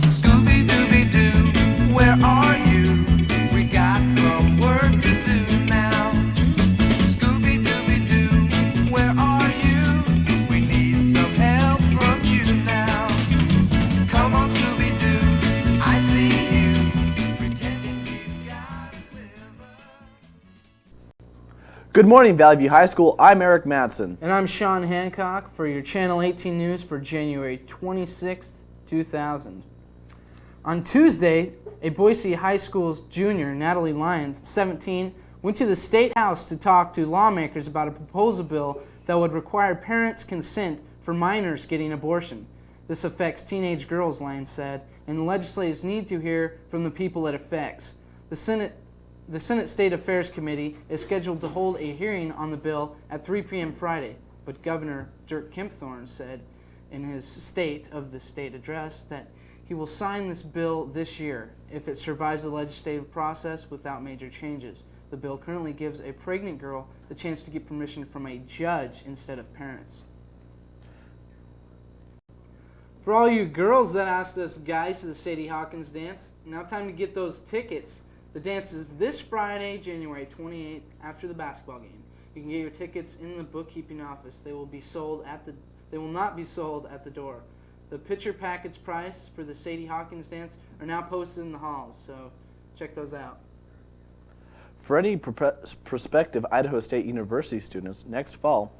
Scooby-Dooby-Doo, where are you? We got some work to do now. Scooby-Dooby-Doo, where are you? We need some help from you now. Come on, Scooby-Doo, I see you, pretending you've got silver. Good morning, Valley View High School. I'm Eric Madsen. And I'm Sean Hancock for your Channel 18 news for January 26th, 2000. On Tuesday, a Boise High School's junior, Natalie Lyons, 17, went to the State House to talk to lawmakers about a proposal bill that would require parents' consent for minors getting abortion. This affects teenage girls, Lyons said, and the legislators need to hear from the people it affects. The Senate State Affairs Committee is scheduled to hold a hearing on the bill at 3 p.m. Friday, but Governor Dirk Kempthorne said in his State of the State address that he will sign this bill this year if it survives the legislative process without major changes. The bill currently gives a pregnant girl the chance to get permission from a judge instead of parents. For all you girls that asked us guys to the Sadie Hawkins dance, now time to get those tickets. The dance is this Friday, January 28th, after the basketball game. You can get your tickets in the bookkeeping office. They will not be sold at the door. The picture package price for the Sadie Hawkins dance are now posted in the halls, so check those out. For any prospective Idaho State University students, next fall,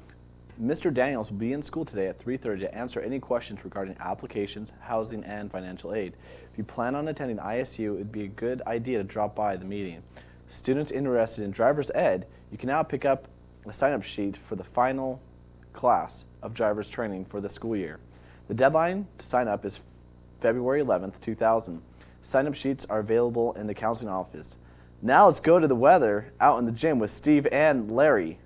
Mr. Daniels will be in school today at 3:30 to answer any questions regarding applications, housing, and financial aid. If you plan on attending ISU, it would be a good idea to drop by the meeting. Students interested in driver's ed, you can now pick up a sign-up sheet for the final class of driver's training for the school year. The deadline to sign up is February 11th, 2000. Sign-up sheets are available in the counseling office. Now let's go to the weather out in the gym with Steve and Larry.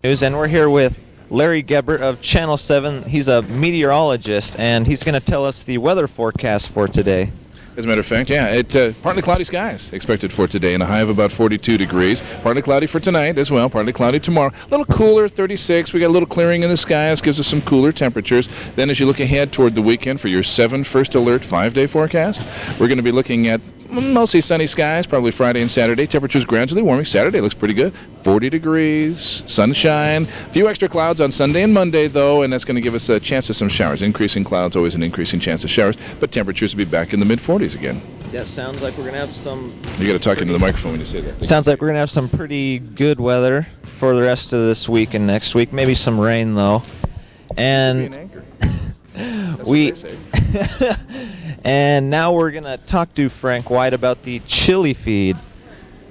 And we're here with Larry Gebert of Channel 7. He's a meteorologist, and he's going to tell us the weather forecast for today. As a matter of fact, yeah, partly cloudy skies expected for today and a high of about 42 degrees. Partly cloudy for tonight as well, partly cloudy tomorrow. A little cooler, 36. We got a little clearing in the skies, gives us some cooler temperatures. Then as you look ahead toward the weekend for your 7 first alert 5-day forecast, we're going to be looking at mostly sunny skies, probably Friday and Saturday. Temperatures gradually warming. Saturday looks pretty good. 40 degrees, sunshine. A few extra clouds on Sunday and Monday, though, and that's going to give us a chance of some showers. Increasing clouds, always an increasing chance of showers, but temperatures will be back in the mid-40s again. Yeah, sounds like we're going to have some... You got to talk into the microphone when you say that. Sounds like we're going to have some pretty good weather for the rest of this week and next week. Maybe some rain, though. And we... And now we're going to talk to Frank White about the chili feed.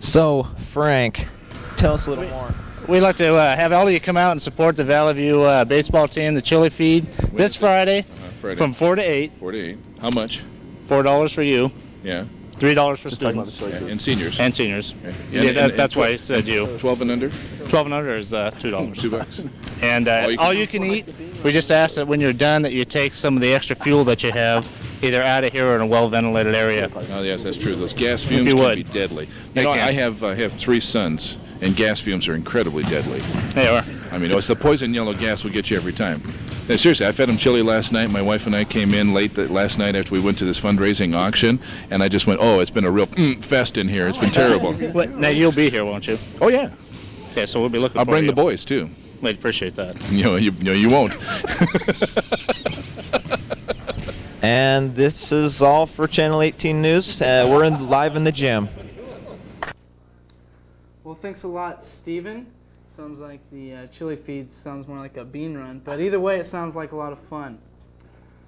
So, Frank, tell us a little more. We'd like to have all of you come out and support the Valley View baseball team, the chili feed, this Friday, from 4 to 8. 4 to 8. How much? $4 for you. Yeah. $3 for students. Yeah, and seniors. And seniors. Okay. Yeah, that's why it said you. 12 and under? 12 and under is $2. $2. And all you can eat, we just ask that when you're done that you take some of the extra fuel that you have either out of here or in a well-ventilated area. Oh, yes, that's true. Those gas fumes can be deadly. You know, I have 3 sons, and gas fumes are incredibly deadly. They are. I mean, it's the poison yellow gas will get you every time. No, seriously, I fed them chili last night. My wife and I came in late last night after we went to this fundraising auction, and I just went, oh, it's been a real fest in here. It's been terrible. Now, you'll be here, won't you? Oh, yeah. Yeah, so we'll be looking for you. I'll bring the boys, too. We'd appreciate that. You won't. And this is all for Channel 18 News. We're live in the gym. Well, thanks a lot, Steven. Sounds like the chili feed sounds more like a bean run, but either way, it sounds like a lot of fun.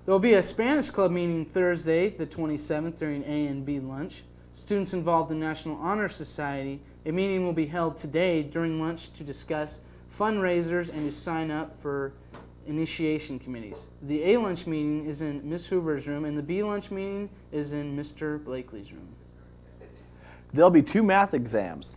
There will be a Spanish club meeting Thursday, the 27th, during A and B lunch. Students involved in National Honor Society, a meeting will be held today during lunch to discuss fundraisers and to sign up for initiation committees. The A lunch meeting is in Miss Hoover's room, and the B lunch meeting is in Mr. Blakely's room. There'll be 2 math exams.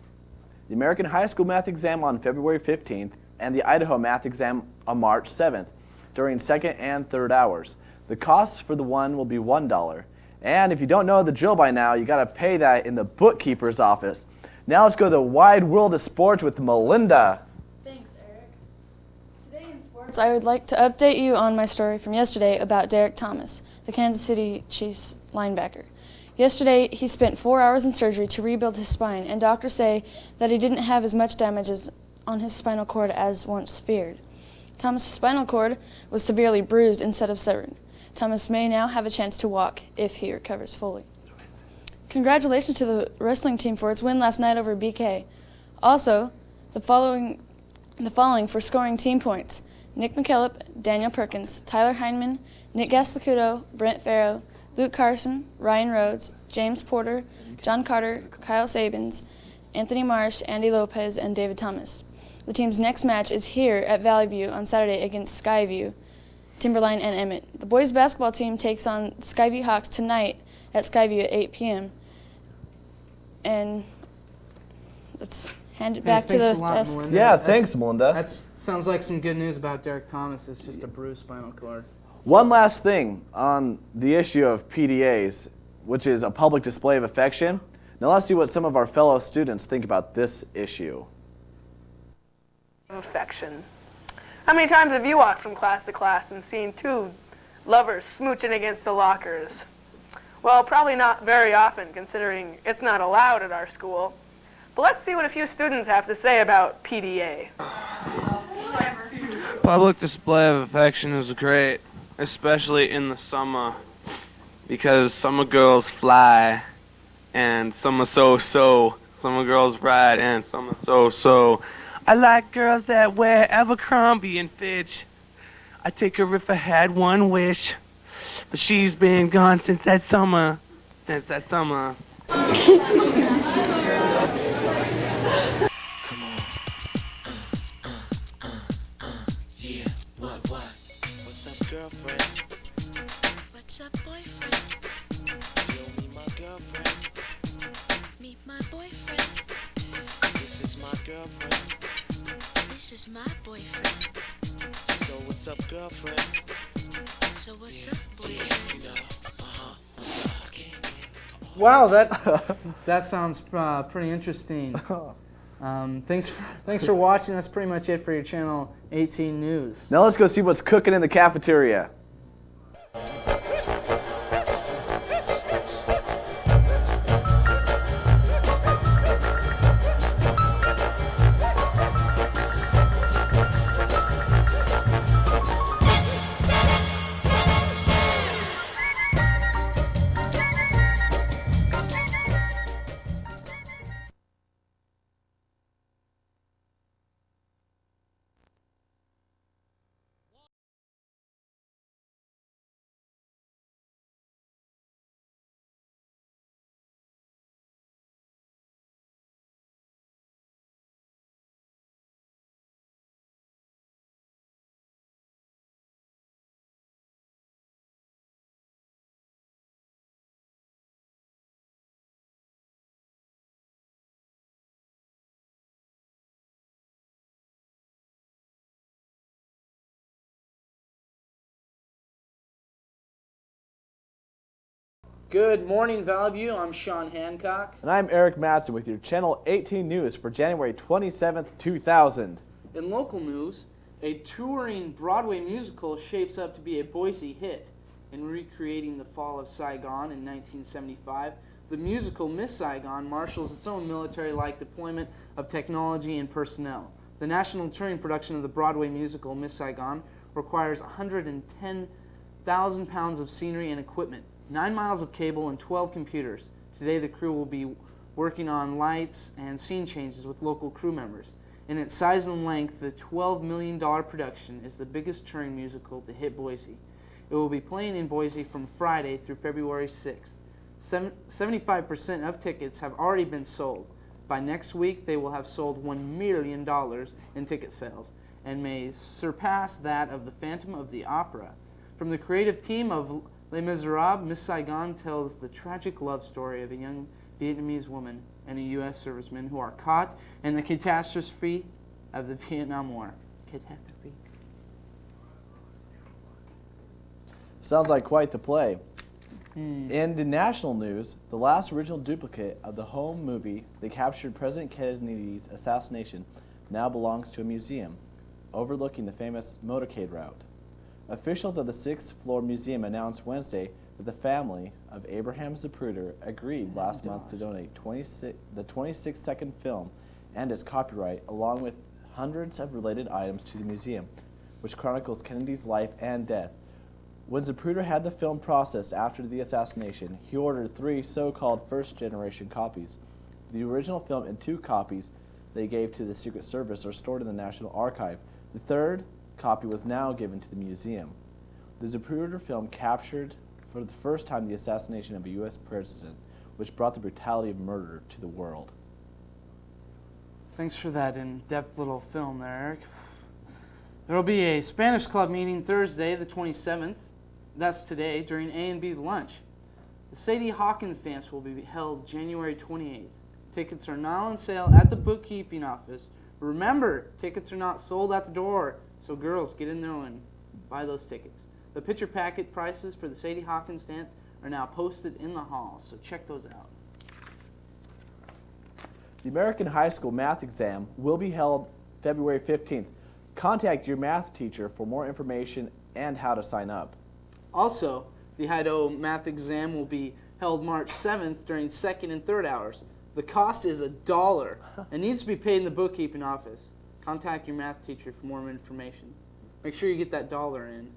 The American High School math exam on February 15th and the Idaho math exam on March 7th during 2nd and 3rd hours. The cost for the one will be $1. And if you don't know the drill by now, you got to pay that in the bookkeeper's office. Now let's go to the wide world of sports with Melinda. Thanks, Eric. Today in sports, I would like to update you on my story from yesterday about Derek Thomas, the Kansas City Chiefs linebacker. Yesterday, he spent 4 hours in surgery to rebuild his spine, and doctors say that he didn't have as much damage on his spinal cord as once feared. Thomas' spinal cord was severely bruised instead of severed. Thomas may now have a chance to walk if he recovers fully. Congratulations to the wrestling team for its win last night over BK. Also, the following for scoring team points: Nick McKillop, Daniel Perkins, Tyler Heineman, Nick Gaslacuto, Brent Farrow, Luke Carson, Ryan Rhodes, James Porter, John Carter, Kyle Sabins, Anthony Marsh, Andy Lopez, and David Thomas. The team's next match is here at Valley View on Saturday against Skyview, Timberline, and Emmett. The boys basketball team takes on Skyview Hawks tonight at Skyview at 8 p.m. And let's hand it back to the desk. Melinda. Yeah, thanks, Melinda. That sounds like some good news about Derek Thomas. It's just a bruised spinal cord. One last thing on the issue of PDAs, which is a public display of affection. Now let's see what some of our fellow students think about this issue. Affection. How many times have you walked from class to class and seen two lovers smooching against the lockers? Well, probably not very often, considering it's not allowed at our school. But let's see what a few students have to say about PDA. Public display of affection is great, especially in the summer, because summer girls fly, and some are so-so. Some girls ride, and some are so-so. I like girls that wear Abercrombie and Fitch. I'd take her if I had one wish, but she's been gone since that summer. Come on. Yeah, what? What's up, girlfriend? What's up, boyfriend? Yo, meet my girlfriend. Meet my boyfriend. This is my girlfriend. This is my boyfriend. So what's up, girlfriend? So what's up, boyfriend? Wow, that sounds pretty interesting. Thanks for watching. That's pretty much it for your Channel 18 news. Now let's go see what's cooking in the cafeteria. Good morning, Valley View. I'm Sean Hancock. And I'm Eric Madsen with your Channel 18 news for January 27th, 2000. In local news, a touring Broadway musical shapes up to be a Boise hit. In recreating the fall of Saigon in 1975, the musical Miss Saigon marshals its own military-like deployment of technology and personnel. The national touring production of the Broadway musical Miss Saigon requires 110,000 pounds of scenery and equipment, 9 miles of cable, and 12 computers. Today the crew will be working on lights and scene changes with local crew members. In its size and length, the $12 million production is the biggest touring musical to hit Boise. It will be playing in Boise from Friday through February 6th. 75% of tickets have already been sold. By next week, they will have sold $1 million in ticket sales and may surpass that of the Phantom of the Opera. From the creative team of Les Miserables, Miss Saigon tells the tragic love story of a young Vietnamese woman and a U.S. serviceman who are caught in the catastrophe of the Vietnam War. Catastrophe. Sounds like quite the play. In the national news, the last original duplicate of the home movie that captured President Kennedy's assassination now belongs to a museum. overlooking the famous motorcade route. Officials of the 6th floor museum announced Wednesday that the family of Abraham Zapruder agreed last month to donate the 26-second film and its copyright, along with hundreds of related items, to the museum, which chronicles Kennedy's life and death. When Zapruder had the film processed after the assassination, he ordered 3 so-called first-generation copies. The original film and 2 copies they gave to the Secret Service are stored in the National Archive. The 3rd copy was now given to the museum. The Zapruder film captured for the first time the assassination of a U.S. president, which brought the brutality of murder to the world. Thanks for that in-depth little film there, Eric. There will be a Spanish club meeting Thursday, the 27th. That's today, during A and B lunch. The Sadie Hawkins dance will be held January 28th. Tickets are now on sale at the bookkeeping office. Remember, tickets are not sold at the door, so girls, get in there and buy those tickets. The picture packet prices for the Sadie Hawkins dance are now posted in the hall, so check those out. The American High School math exam will be held February 15th. Contact your math teacher for more information and how to sign up. Also, the Idaho math exam will be held March 7th during 2nd and 3rd hours. The cost is $1 and needs to be paid in the bookkeeping office. Contact your math teacher for more information. Make sure you get that $1 in.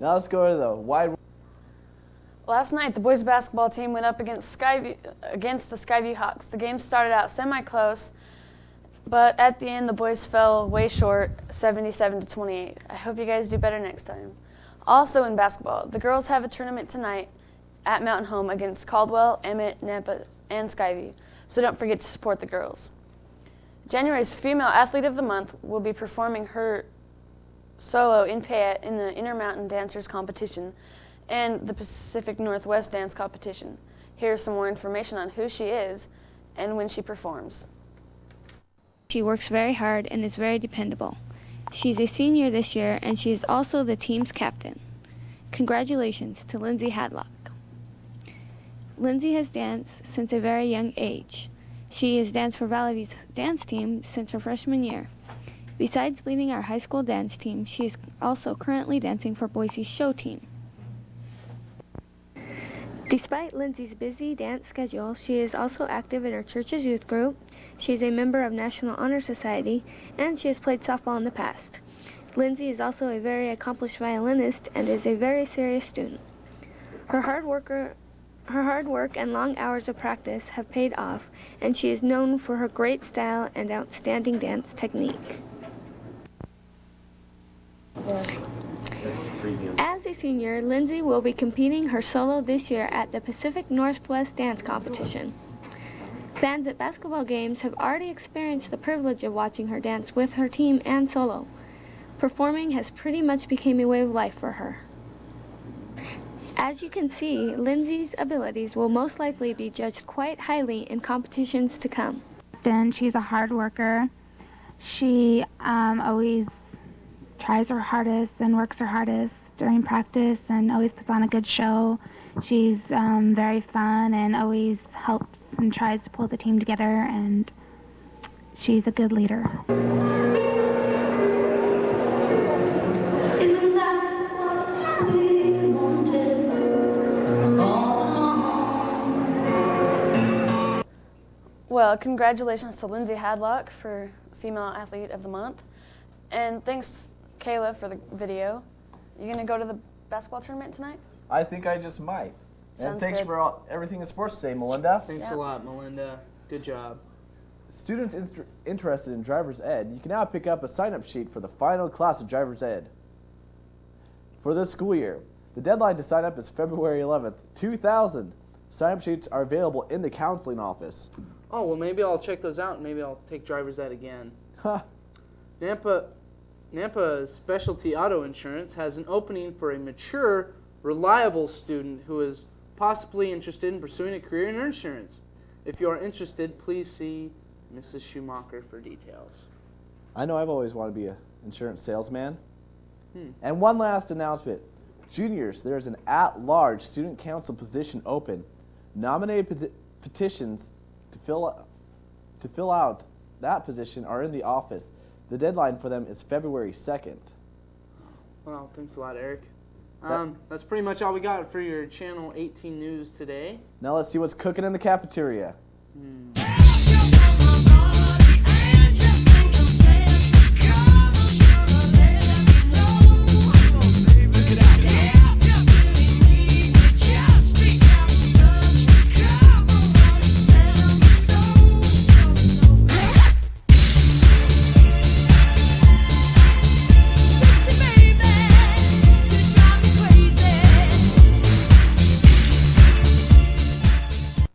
Now let's go to the wide. Last night, the boys basketball team went up against the Skyview Hawks. The game started out semi-close, but at the end, the boys fell way short, 77-28. I hope you guys do better next time. Also in basketball, the girls have a tournament tonight at Mountain Home against Caldwell, Emmett, Nampa, and Skyview, so don't forget to support the girls. January's Female Athlete of the Month will be performing her solo in Payette in the Intermountain Dancers Competition and the Pacific Northwest Dance Competition. Here's some more information on who she is and when she performs. She works very hard and is very dependable. She's a senior this year, and she is also the team's captain. Congratulations to Lindsay Hadlock. Lindsay has danced since a very young age. She has danced for Valley View's dance team since her freshman year. Besides leading our high school dance team, she is also currently dancing for Boise's show team. Despite Lindsay's busy dance schedule, she is also active in her church's youth group. She is a member of National Honor Society, and she has played softball in the past. Lindsay is also a very accomplished violinist and is a very serious student. Her hard work and long hours of practice have paid off, and she is known for her great style and outstanding dance technique. As a senior, Lindsay will be competing her solo this year at the Pacific Northwest Dance Competition. Fans at basketball games have already experienced the privilege of watching her dance with her team and solo. Performing has pretty much become a way of life for her. As you can see, Lindsay's abilities will most likely be judged quite highly in competitions to come. And she's a hard worker. She always tries her hardest and works her hardest during practice and always puts on a good show. She's very fun and always helps and tries to pull the team together, and she's a good leader. Well, congratulations to Lindsay Hadlock for Female Athlete of the Month. And thanks, Kayla, for the video. You going to go to the basketball tournament tonight? I think I just might. Sounds and thanks good. for everything in sports today, Melinda. Thanks a lot, Melinda. Good job. Students interested in driver's ed, you can now pick up a sign-up sheet for the final class of driver's ed for this school year. The deadline to sign up is February 11th, 2000. Sign-up sheets are available in the counseling office. Oh, well, maybe I'll check those out and maybe I'll take driver's ed again. Nampa's Specialty Auto Insurance has an opening for a mature, reliable student who is possibly interested in pursuing a career in insurance. If you are interested, please see Mrs. Schumacher for details. I know I've always wanted to be an insurance salesman. And one last announcement. Juniors, there's an at-large student council position open. Nominated petitions to fill out that position are in the office. The deadline for them is February 2nd. Well, thanks a lot, Eric. That's pretty much all we got for your Channel 18 news today. Now let's see what's cooking in the cafeteria.